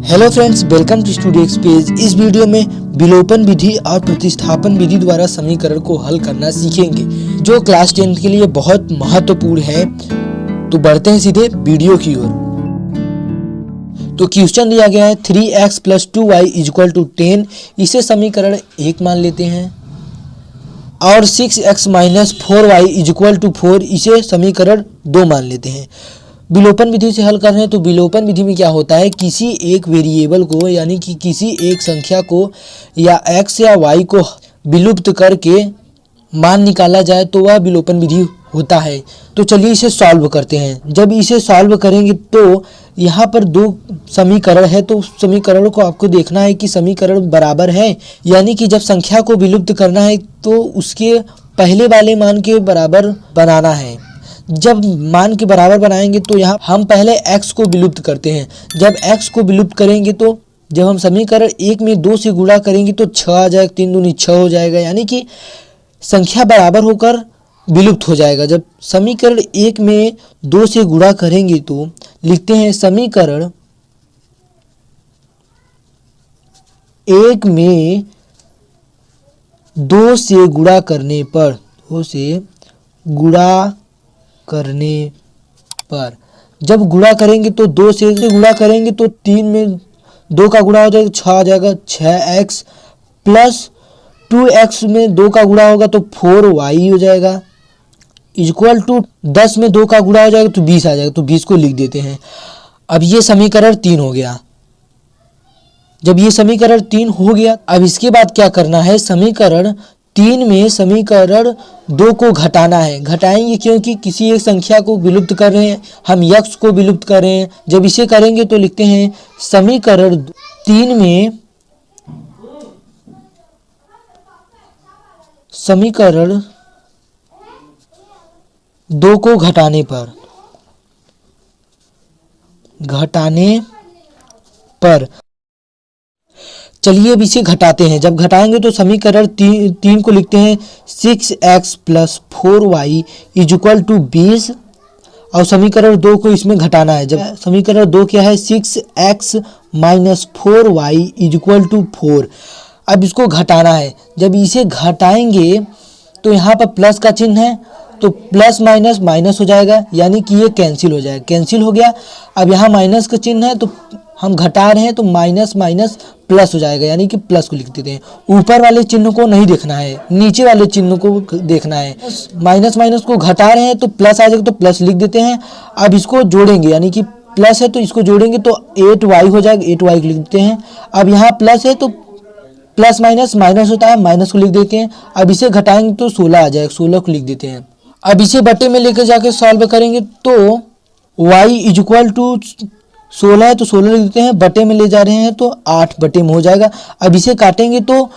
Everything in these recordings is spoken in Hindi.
Hello friends, welcome to studio एक्सपेज। इस वीडियो में विलोपन विधि और प्रतिस्थापन विधि द्वारा समीकरण को हल करना सीखेंगे, जो क्लास 10 के लिए बहुत महत्वपूर्ण है। तो बढ़ते हैं सीधे वीडियो की ओर। तो क्वेश्चन दिया गया है 3x + 2y = 10। इसे समीकरण 1 मान लेते हैं और 6x - 4y = 4 इसे समीकरण 2 मान लेते हैं। विलोपन विधि से हल कर रहे हैं। तो विलोपन विधि में क्या होता है, किसी एक वेरिएबल को यानी कि किसी एक संख्या को या x या y को विलुप्त करके मान निकाला जाए तो वह विलोपन विधि होता है। तो चलिए इसे सॉल्व करते हैं। जब इसे सॉल्व करेंगे तो यहाँ पर दो समीकरण है, तो समीकरण को आपको देखना है कि समीकरण बराबर है, यानी कि जब संख्या को विलुप्त करना है तो उसके पहले वाले मान के बराबर बनाना है। जब मान के बराबर बनाएंगे तो यहाँ हम पहले x को विलुप्त करते हैं। जब x को विलुप्त करेंगे तो जब हम समीकरण 1 में 2 से गुणा करेंगे तो 6 आ जाएगा, 3 दूनी 6 हो जाएगा, यानी कि संख्या बराबर होकर विलुप्त हो जाएगा। जब समीकरण 1 में 2 से गुणा करेंगे तो लिखते हैं समीकरण 1 में 2 से गुणा करने पर जब गुणा करेंगे तो 2 से गुणा करेंगे तो 3 में 2 का गुणा हो जाएगा, 6 आ जाएगा, 6x प्लस 2x में 2 का गुणा होगा तो 4y हो जाएगा, इक्वल टू 10 में 2 का गुणा हो जाएगा तो 20 आ जाएगा। तो 20 को लिख देते हैं। अब ये समीकरण 3 हो गया। जब ये समीकरण 3 हो गया, अब इसके बाद क्या करना है, समीकरण 3 में समीकरण 2 को घटाना है। घटाएंगे क्योंकि किसी एक संख्या को विलुप्त कर रहे हैं, हम x को विलुप्त कर रहे हैं। जब इसे करेंगे तो लिखते हैं समीकरण 3 में समीकरण 2 को घटाने पर चलिए अब इसे घटाते हैं। जब घटाएंगे तो समीकरण 3 को लिखते हैं 6x + 4y = 20 और समीकरण 2 को इसमें घटाना है। जब समीकरण 2 क्या है, 6x - 4y = 4। अब इसको घटाना है। जब इसे घटाएंगे तो यहाँ पर प्लस का चिन्ह है तो प्लस माइनस माइनस हो जाएगा, यानी कि ये कैंसिल हो जाएगा। कैंसिल हो गया। अब यहाँ माइनस का चिन्ह है तो हम घटा रहे हैं तो माइनस माइनस प्लस हो जाएगा, यानी कि प्लस को लिख देते हैं। ऊपर वाले चिन्ह को नहीं देखना है, नीचे वाले चिन्ह को देखना है। माइनस माइनस को घटा रहे हैं तो प्लस आ जाएगा तो प्लस लिख देते हैं। अब इसको जोड़ेंगे, यानी कि प्लस है तो इसको जोड़ेंगे तो 8y हो जाएगा, 8y को लिख देते हैं। अब यहाँ प्लस है तो प्लस माइनस माइनस होता है, माइनस को लिख देते हैं। अब इसे घटाएंगे तो 16 आ जाएगा, 16 को लिख देते हैं। अब इसे बटे में लेकर जाके सॉल्व करेंगे तो y = 16 है तो 16 लिख देते हैं। बटे में ले जा रहे हैं तो 8 बटे में हो जाएगा। अब इसे काटेंगे तो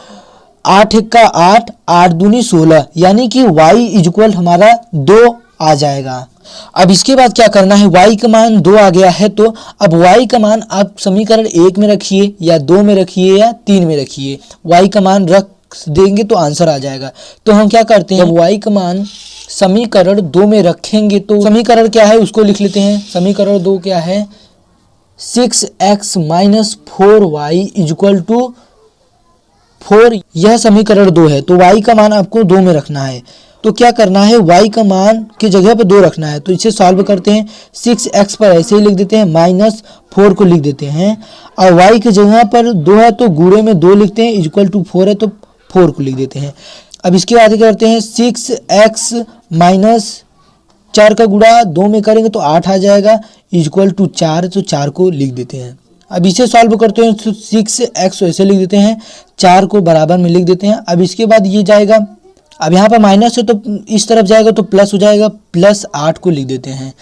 8 × 8, 8 दूनी 16, यानी कि y = हमारा 2 आ जाएगा। अब इसके बाद क्या करना है, y का मान 2 आ गया है तो अब y का मान आप समीकरण 1 में रखिए या 2 में रखिए या 3 में रखिए। y का मान रख देंगे तो आंसर आ जाएगा। तो हम क्या करते हैं, y का मान समीकरण 2 में रखेंगे तो समीकरण क्या है उसको लिख लेते हैं। समीकरण 2 क्या है, 6x - 4y = 4। यह समीकरण 2 है तो y का मान आपको 2 में रखना है। तो क्या करना है, y का मान की जगह पर 2 रखना है। तो इसे सॉल्व करते हैं। 6x पर ऐसे ही लिख देते हैं, -4 को लिख देते हैं और y की जगह पर 2 है तो गुणे में 2 लिखते हैं, = 4 है तो 4 को लिख देते हैं। अब इसके बाद करते हैं 6x - 4 का गुणा 2 में करेंगे तो 8 आ जाएगा, = 4, तो 4 को लिख देते हैं। अब इसे सॉल्व करते हैं तो 6x ऐसे लिख देते हैं, 4 को बराबर में लिख देते हैं। अब इसके बाद ये जाएगा, अब यहाँ पर माइनस है तो इस तरफ जाएगा तो प्लस हो जाएगा, +8 को लिख देते हैं।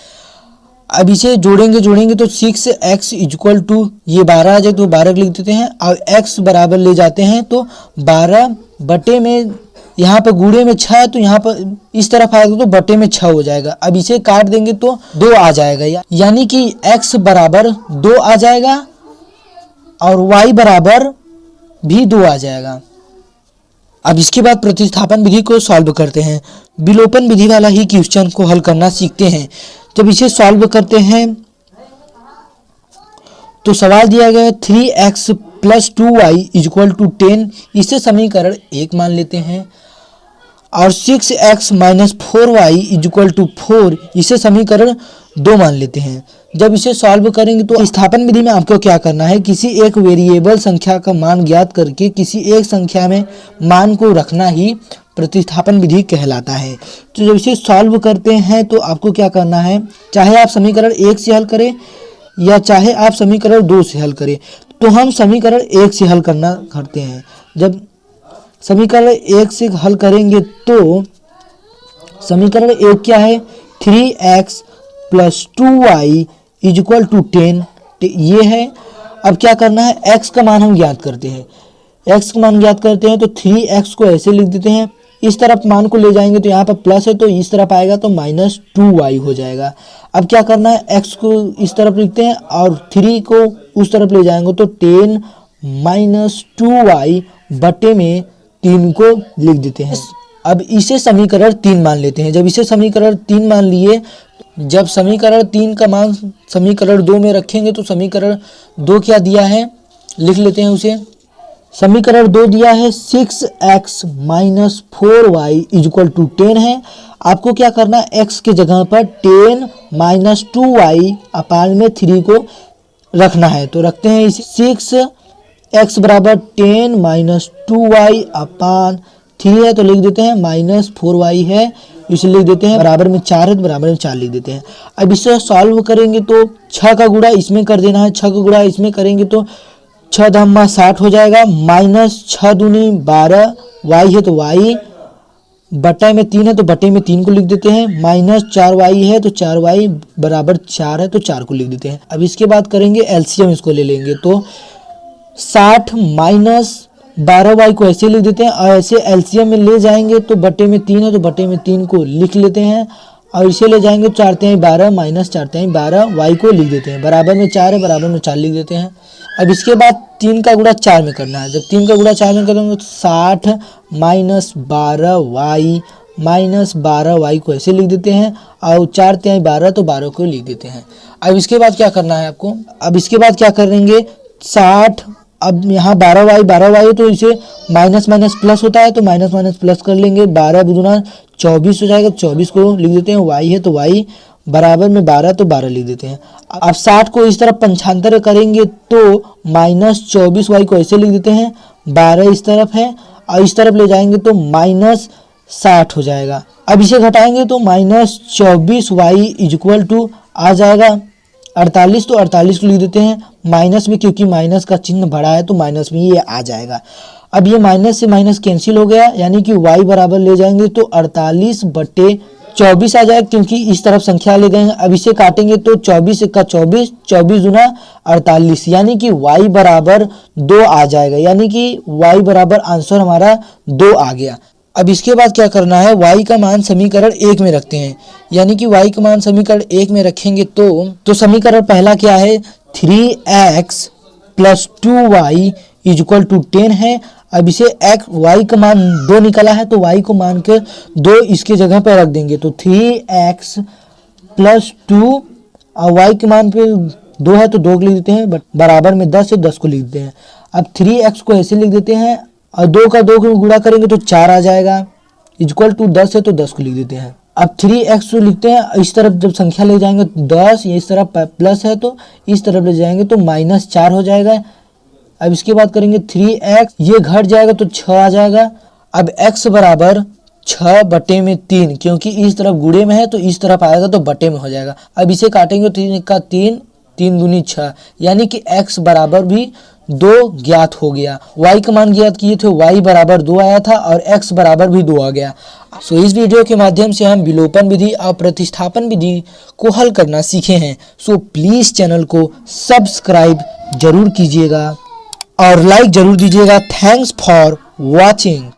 अब इसे जोड़ेंगे तो 6x = ये 12 आ जाए तो 12 लिख देते हैं और x बराबर ले जाते हैं तो 12 बटे में, यहाँ पर गुणे में 6 है तो यहाँ पर इस तरफ आएगा तो बटे में 6 हो जाएगा। अब इसे काट देंगे तो 2 आ जाएगा, यानी कि x बराबर 2 आ जाएगा और y बराबर भी 2 आ जाएगा। अब इसके बाद प्रतिस्थापन विधि को सॉल्व करते हैं। विलोपन विधि वाला ही क्वेश्चन को हल करना सीखते हैं। जब इसे सॉल्व करते हैं तो सवाल दिया गया है 3x plus 2y equal to 10, इसे समीकरण 1 मान लेते हैं। और 6x minus 4y equal to 4, इसे समीकरण 2 मान लेते हैं। जब इसे सॉल्व करेंगे तो स्थापन विधि में आपको क्या करना है, किसी एक वेरिएबल संख्या का मान ज्ञात करके किसी एक संख्या में मान को रखना ही प्रतिस्थापन विधि कहलाता है। तो जब इसे सॉल्व करते हैं तो आपको क्या करना है, चाहे आप समीकरण 1 से हल करें या चाहे आप समीकरण 2 से हल करें, तो हम समीकरण 1 से हल करते हैं। जब समीकरण 1 से हल करेंगे तो समीकरण 1 क्या है, 3x plus 2y equal to 10, ये है। अब क्या करना है, x का मान हम ज्ञात करते हैं। x का मान ज्ञात करते हैं तो 3x को ऐसे लिख देते हैं, इस तरफ मान को ले जाएंगे तो यहाँ पर प्लस है तो इस तरफ आएगा तो माइनस 2y हो जाएगा। अब क्या करना है, x को इस तरफ लिखते हैं और 3 को उस तरफ ले जाएंगे तो 10 माइनस 2y बटे में 3 को लिख देते हैं। अब इसे समीकरण 3 मान लेते हैं। जब इसे समीकरण 3 मान लिए, जब समीकरण 3 का मान समीकरण 2 में रखेंगे तो समीकरण 2 क्या दिया है, लिख लेते हैं उसे। समीकरण 2 दिया है 6x minus 4y equal to 10 है। आपको क्या करना है, x के जगह पर 10 माइनस 2y अपान में 3 को रखना है। तो रखते हैं इसे, 6x बराबर 10 माइनस 2y अपान 3 है तो लिख देते हैं माइनस 4y है, इसे लिख देते हैं बराबर में 4 है तो बराबर में 4 लिख देते हैं। अब इसे सॉल्व करेंगे तो 6 का गुणा इसमें कर देना है, 6 का गुणा इसमें करेंगे तो 6 धम्मा 60 हो जाएगा, माइनस 6 दूनी 12, y है तो y बटा में 3 है तो बटे में 3 को लिख देते हैं, माइनस 4y है तो 4y बराबर 4 है तो 4 को लिख देते हैं। अब इसके बाद करेंगे एलसीएम, इसको ले लेंगे तो 60 माइनस 12y को ऐसे लिख देते हैं और ऐसे एलसीएम में ले जाएंगे तो बटे में 3 है तो बटे में 3 को लिख लेते हैं और इसे ले जाएंगे 4 तिहाई 12 माइनस 4 तिहाई 12 y को लिख देते हैं, बराबर में 4 है बराबर में 4 लिख देते हैं। अब इसके बाद 3 का गुणा 4 में करना है। जब 3 का गुणा 4 में करेंगे तो 60 माइनस 12y माइनस 12y को ऐसे लिख देते हैं और 4 तिहाई 12 तो 12 को लिख देते हैं। अब इसके बाद क्या करना है आपको, अब इसके बाद क्या करेंगे, 60, अब यहाँ 12y है तो इसे माइनस माइनस प्लस होता है तो माइनस माइनस प्लस कर लेंगे, 12 दूना 24 हो जाएगा, 24 को लिख देते हैं, y है तो y बराबर में 12 तो 12 लिख देते हैं। अब 60 को इस तरफ पंचांतर करेंगे तो माइनस 24y को ऐसे लिख देते हैं, 12 इस तरफ है और इस तरफ ले जाएंगे तो माइनस 60 हो जाएगा। अब इसे घटाएंगे तो माइनस 24y इक्वल टू आ जाएगा 48, तो 48 को लिख देते हैं माइनस में, क्योंकि माइनस का चिन्ह बड़ा है तो माइनस में ये आ जाएगा। अब ये माइनस से माइनस कैंसिल हो गया, यानी कि y बराबर ले जाएंगे तो 48 बटे 24 आ जाएगा, क्योंकि इस तरफ संख्या ले गए हैं। अब इसे काटेंगे तो 24 का 24, 24 गुना 48, यानी कि y बराबर 2 आ जाएगा, यानी कि y बराबर आंसर हमारा 2 आ गया। अब इसके बाद क्या करना है, y का मान समीकरण 1 में रखते हैं, यानी कि y का मान समीकरण 1 में रखेंगे तो समीकरण पहला क्या है, 3x plus 2y equal to 10 है। अब इसे y का मान 2 निकला है तो y को मान के 2 इसके जगह पर रख देंगे तो 3x प्लस 2 और y के मान पे 2 है तो 2 को लिख देते हैं, बराबर में 10 है 10 को लिख देते हैं। अब 3x को ऐसे लिख देते हैं और 2 का 2 को गुणा करेंगे तो 4 आ जाएगा, इक्वल टू 10 है तो 10 को लिख देते हैं। अब 3x को लिखते हैं, इस तरफ जब संख्या ले जाएंगे 10, ये इस तरफ प्लस है तो इस तरफ ले जाएंगे तो माइनस 4 हो जाएगा। अब इसके बाद करेंगे 3x, ये घट जाएगा तो 6 आ जाएगा। अब x बराबर 6 बटे में 3, क्योंकि इस तरफ गुणे में है तो इस तरफ आएगा तो बटे में हो जाएगा। अब इसे काटेंगे तो 3 का 3, 3 दूनी 6, यानी कि x बराबर भी 2 ज्ञात हो गया। y का मान ज्ञात किए थे, y बराबर 2 आया था और x बराबर भी 2 आ गया। सो इस वीडियो के माध्यम से हम विलोपन विधि और प्रतिस्थापन विधि को हल करना सीखे हैं। सो प्लीज़ चैनल को सब्सक्राइब जरूर कीजिएगा और लाइक जरूर दीजिएगा। Thanks for watching.